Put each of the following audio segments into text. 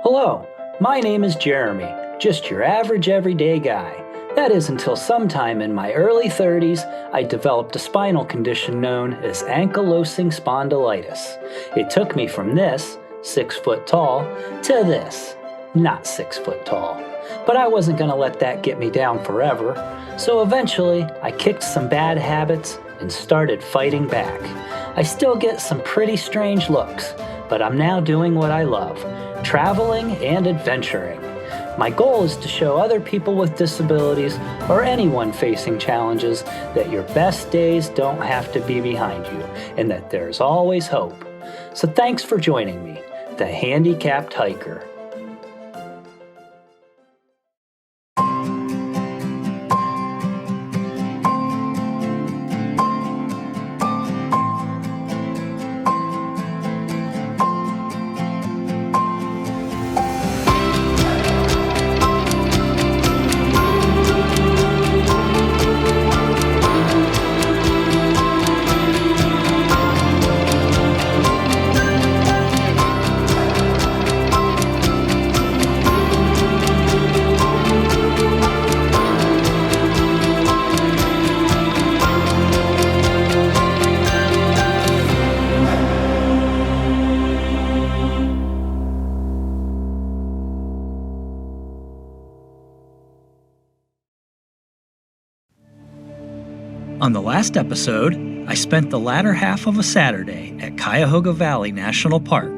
Hello, my name is Jeremy, just your average everyday guy. That is until sometime in my early 30s, I developed a spinal condition known as ankylosing spondylitis. It took me from this, 6 foot tall, to this, not 6 foot tall. But I wasn't going to let that get me down forever, so eventually I kicked some bad habits and started fighting back. I still get some pretty strange looks, but I'm now doing what I love, traveling and adventuring. My goal is to show other people with disabilities or anyone facing challenges that your best days don't have to be behind you and that there's always hope. So thanks for joining me, the Handicapped Hiker. On the last episode, I spent the latter half of a Saturday at Cuyahoga Valley National Park,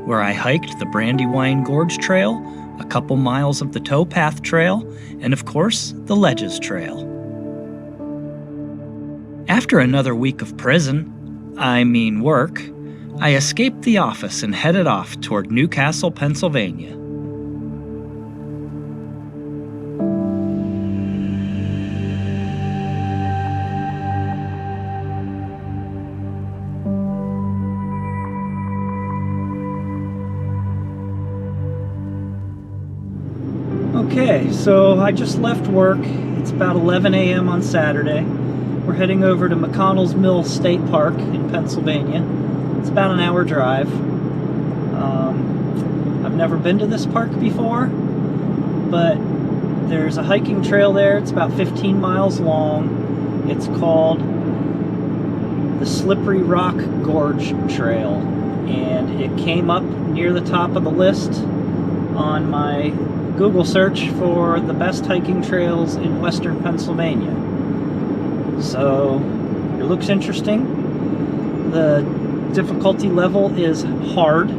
where I hiked the Brandywine Gorge Trail, a couple miles of the Towpath Trail, and of course, the Ledges Trail. After another week of work, I escaped the office and headed off toward Newcastle, Pennsylvania. Okay, so I just left work. It's about 11 a.m. on Saturday. We're heading over to McConnells Mill State Park in Pennsylvania. It's about an hour drive. I've never been to this park before, but there's a hiking trail there. It's about 15 miles long. It's called the Slippery Rock Gorge Trail, and it came up near the top of the list on my Google search for the best hiking trails in western Pennsylvania. So it looks interesting. The difficulty level is hard,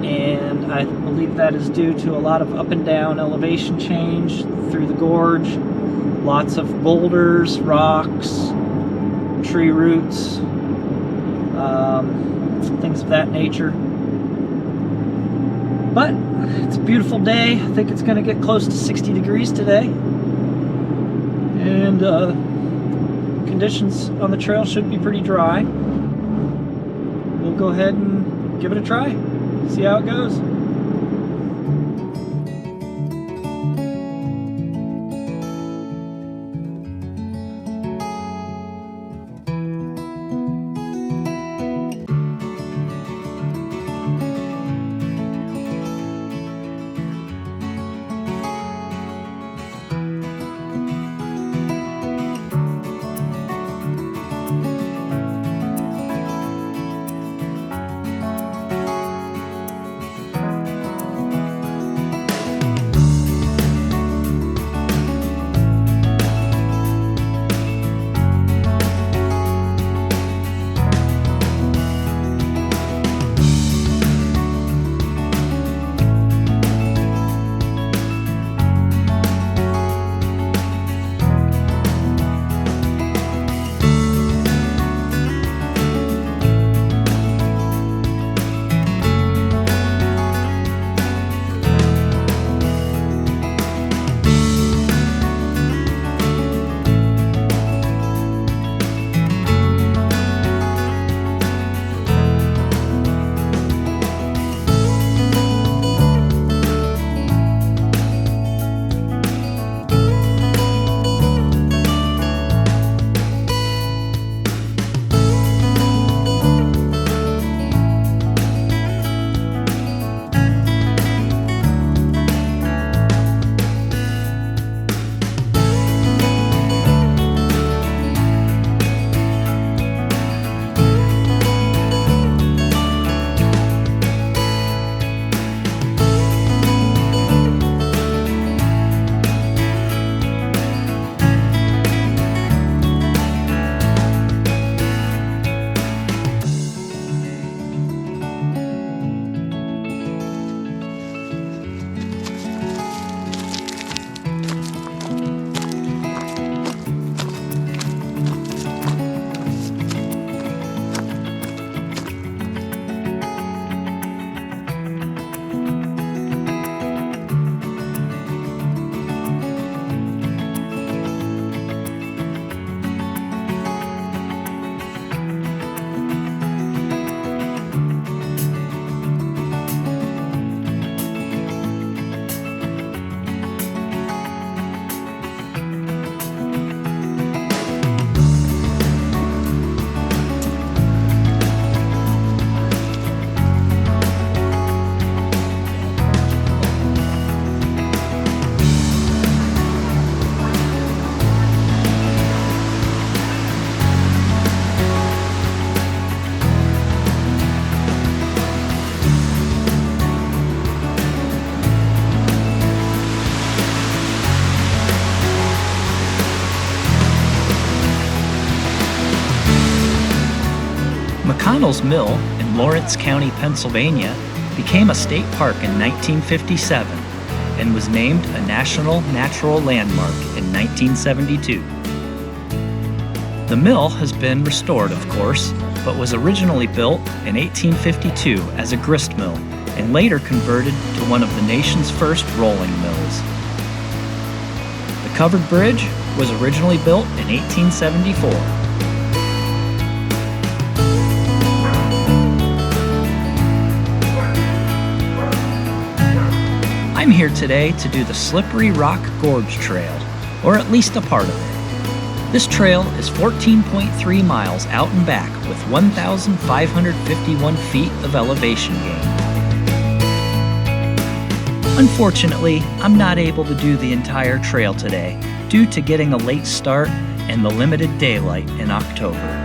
and I believe that is due to a lot of up and down elevation change through the gorge, lots of boulders, rocks, tree roots, things of that nature. But it's a beautiful day. I think it's going to get close to 60 degrees today. And conditions on the trail should be pretty dry. We'll go ahead and give it a try. See how it goes. McConnells Mill in Lawrence County, Pennsylvania, became a state park in 1957 and was named a National Natural Landmark in 1972. The mill has been restored, of course, but was originally built in 1852 as a grist mill and later converted to one of the nation's first rolling mills. The covered bridge was originally built in 1874. I'm here today to do the Slippery Rock Gorge Trail, or at least a part of it. This trail is 14.3 miles out and back with 1,551 feet of elevation gain. Unfortunately, I'm not able to do the entire trail today due to getting a late start and the limited daylight in October.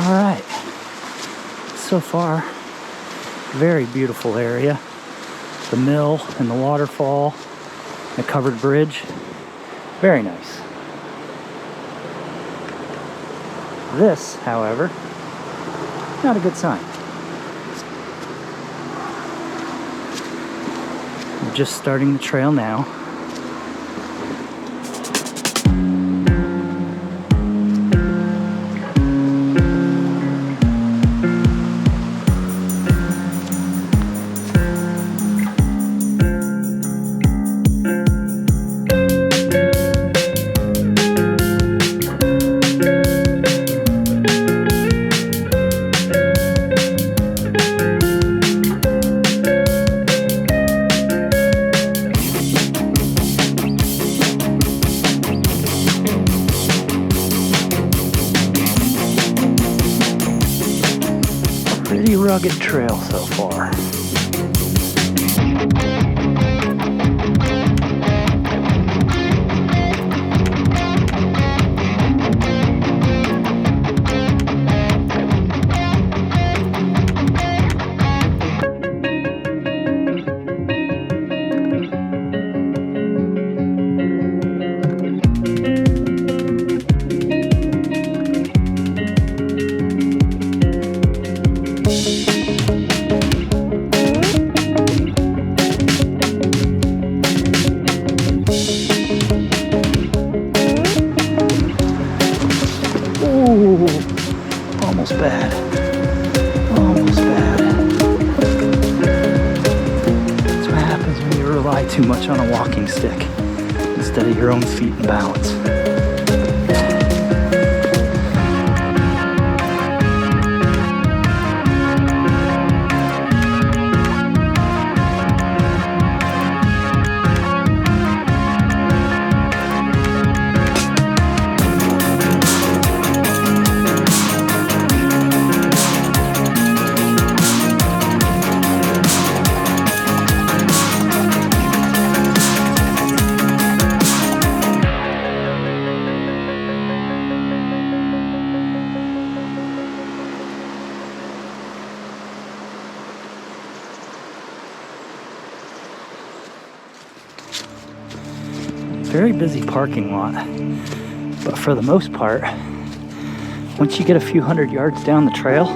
All right, so far, very beautiful area. The mill and the waterfall, the covered bridge, very nice. This, however, not a good sign. I'm just starting the trail now. Pretty rugged trail so far. Almost bad. Almost bad. That's what happens when you rely too much on a walking stick instead of your own feet and balance. Very busy parking lot, but for the most part, once you get a few hundred yards down the trail,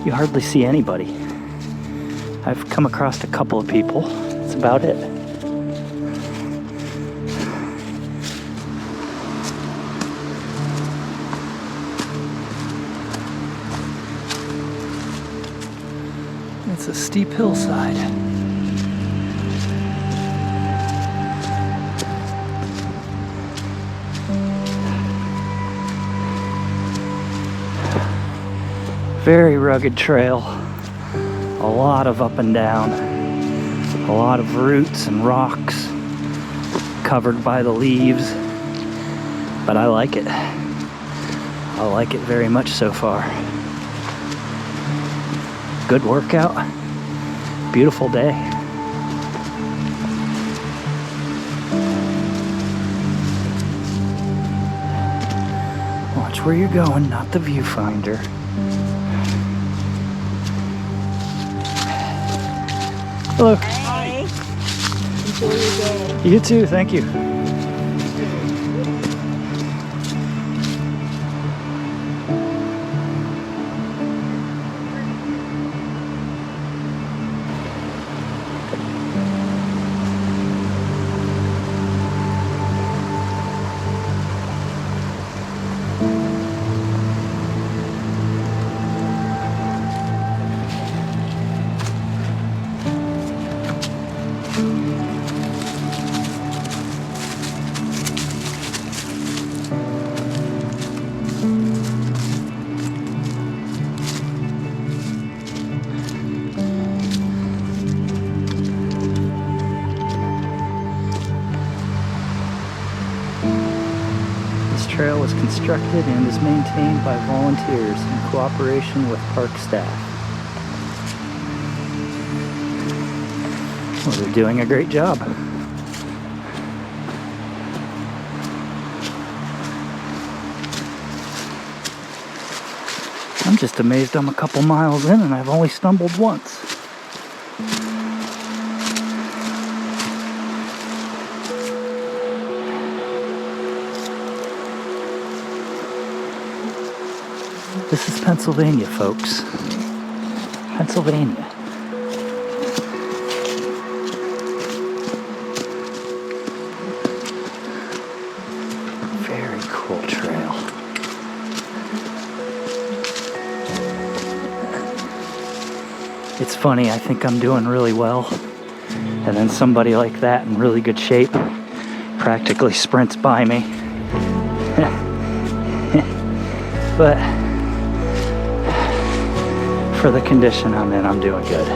you hardly see anybody. I've come across a couple of people. That's about it. It's a steep hillside. Very rugged trail, a lot of up and down, a lot of roots and rocks covered by the leaves, but I like it. I like it very much so far. Good workout, beautiful day. Watch where you're going, not the viewfinder. Hello. Hi. Enjoy your day. You too, thank you. This trail was constructed and is maintained by volunteers in cooperation with park staff. Well, they're doing a great job. I'm just amazed I'm a couple miles in and I've only stumbled once. This is Pennsylvania, folks. Pennsylvania. Very cool trail. It's funny, I think I'm doing really well, and then somebody like that in really good shape practically sprints by me. But for the condition I'm in, I'm doing good.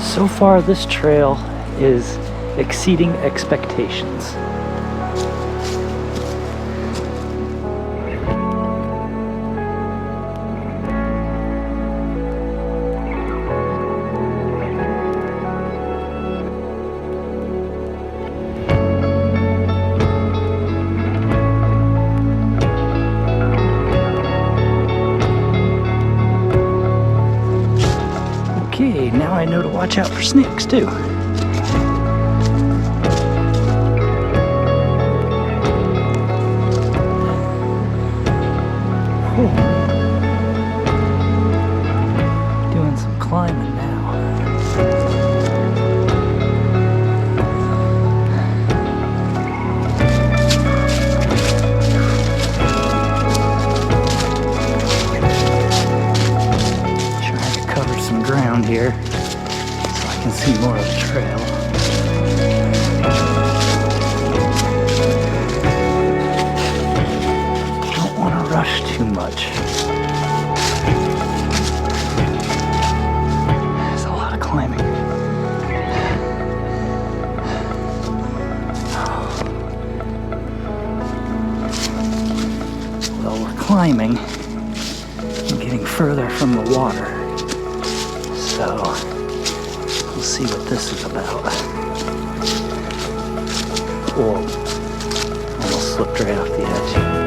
So far, this trail is exceeding expectations. Okay, now I know to watch out for snakes too. Whew. Doing some climbing now. Ground here so I can see more of the trail. Don't want to rush too much. There's a lot of climbing. Well, we're climbing and getting further from the water. So, we'll see what this is about. Whoa, almost slipped right off the edge.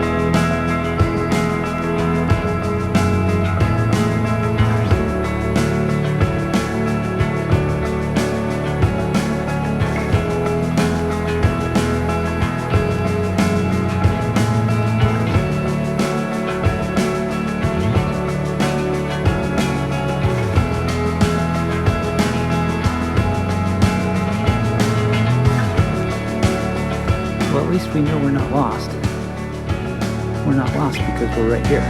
Well, at least we know we're not lost. We're not lost because we're right here.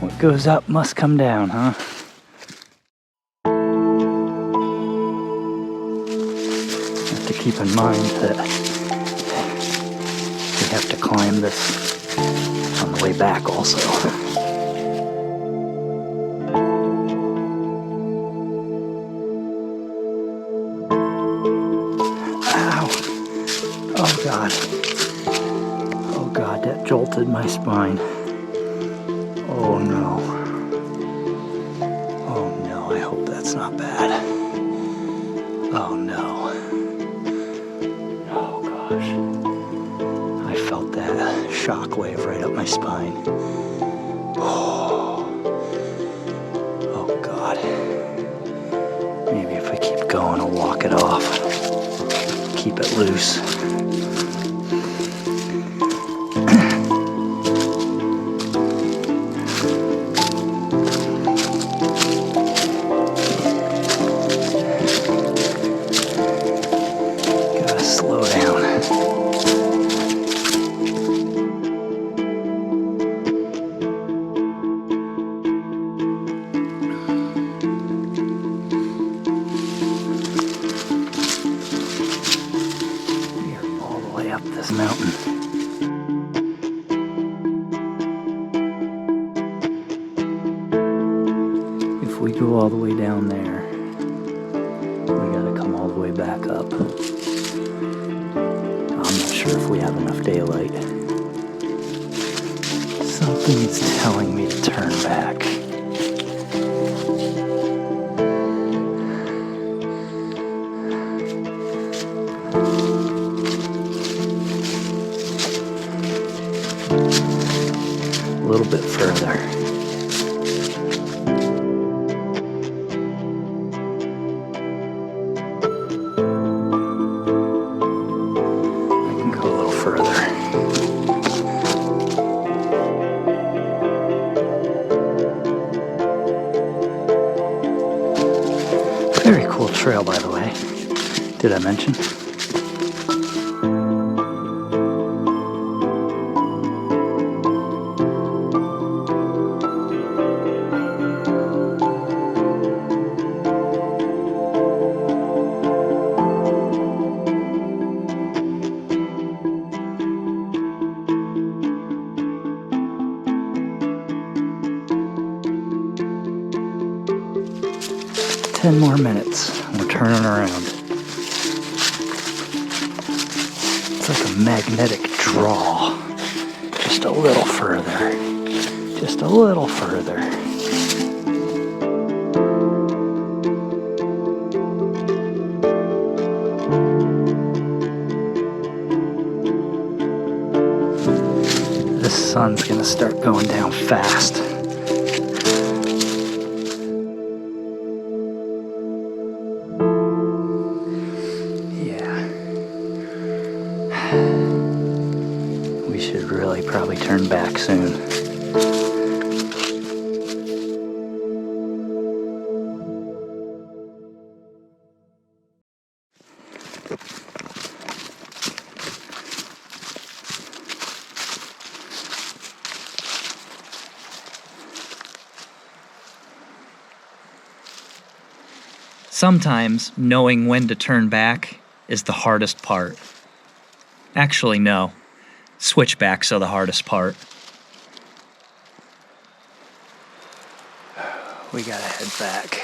What goes up must come down, huh? Have to keep in mind that we have to climb this on the way back also. Oh God. jolted my spine. Oh no. Oh no, I hope that's not bad. Oh no. Oh gosh. I felt that shock wave right up my spine. Oh God. Maybe if I keep going, I'll walk it off. Keep it loose. Gotta slow down. Up this mountain. If we go all the way down there, we gotta come all the way back up. I'm not sure if we have enough daylight. Something is telling me to turn back. A little bit further. I can go a little further. Very cool trail, by the way. Did I mention? Ten more minutes, and we're turning around. It's like a magnetic draw. Just a little further. Just a little further. The sun's gonna start going down fast. We should really probably turn back soon. Sometimes knowing when to turn back is the hardest part. Actually, no. Switchbacks are the hardest part. We gotta head back.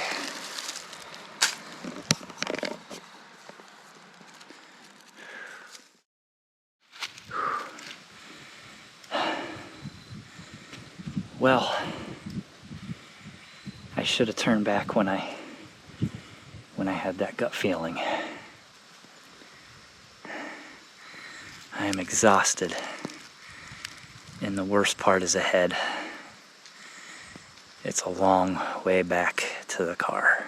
Well, I should have turned back when I had that gut feeling. I am exhausted, and the worst part is ahead. It's a long way back to the car.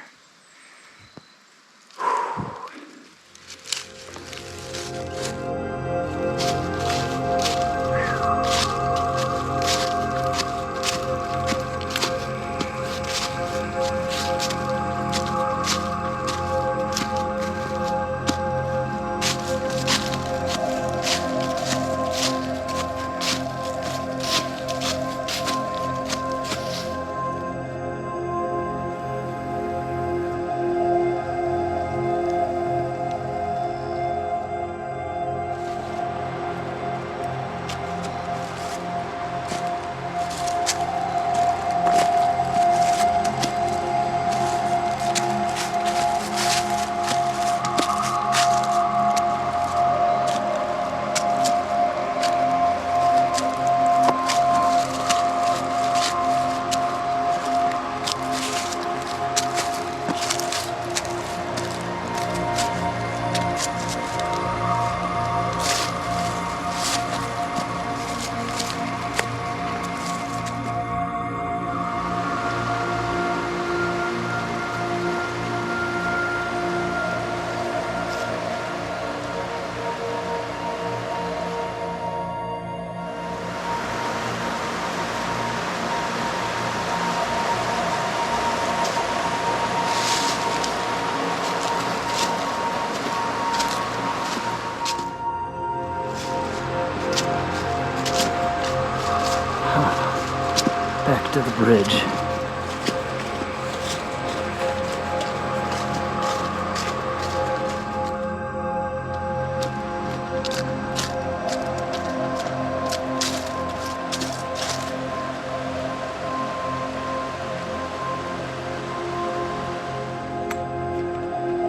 back to the bridge.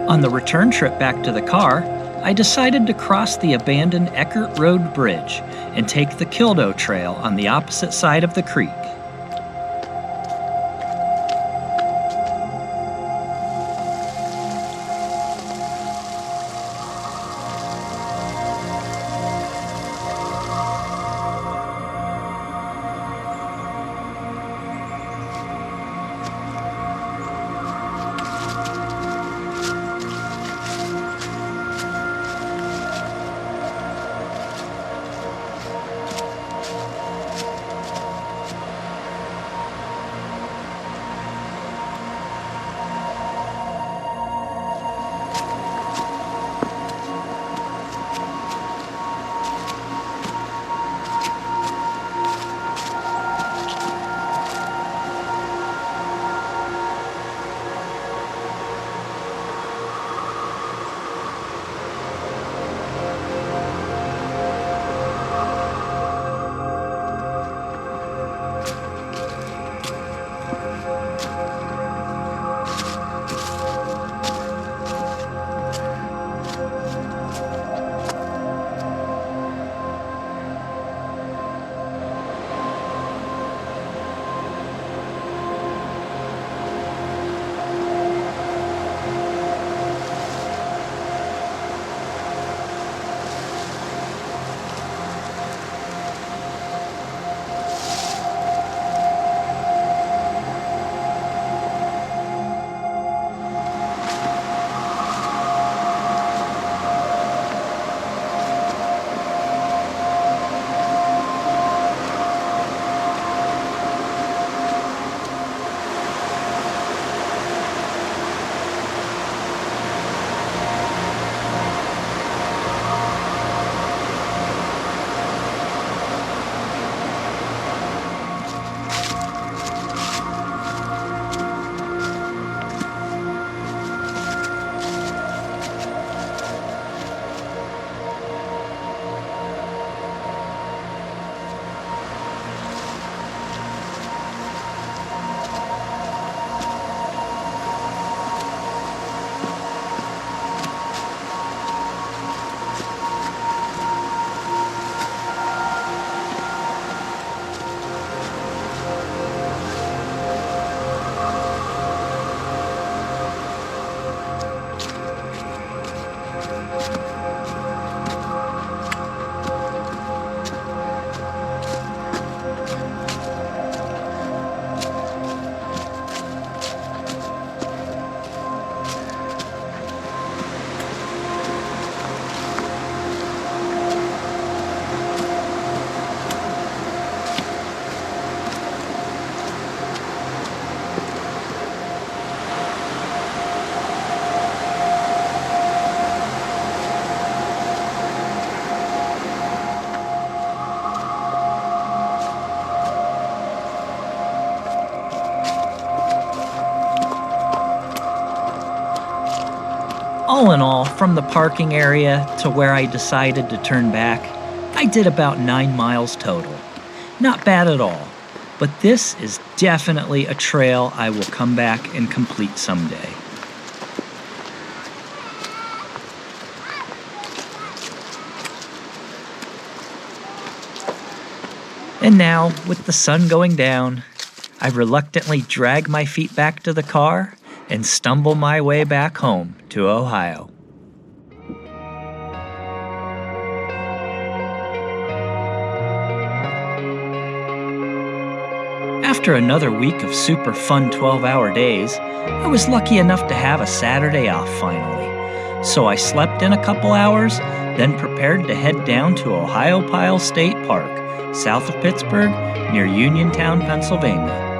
On the return trip back to the car, I decided to cross the abandoned Eckert Road Bridge and take the Kildo Trail on the opposite side of the creek. All in all, from the parking area to where I decided to turn back, I did about 9 miles total. Not bad at all, but this is definitely a trail I will come back and complete someday. And now, with the sun going down, I reluctantly drag my feet back to the car and stumble my way back home to Ohio. After another week of super fun 12-hour days, I was lucky enough to have a Saturday off finally. So I slept in a couple hours, then prepared to head down to Ohiopyle State Park, south of Pittsburgh, near Uniontown, Pennsylvania.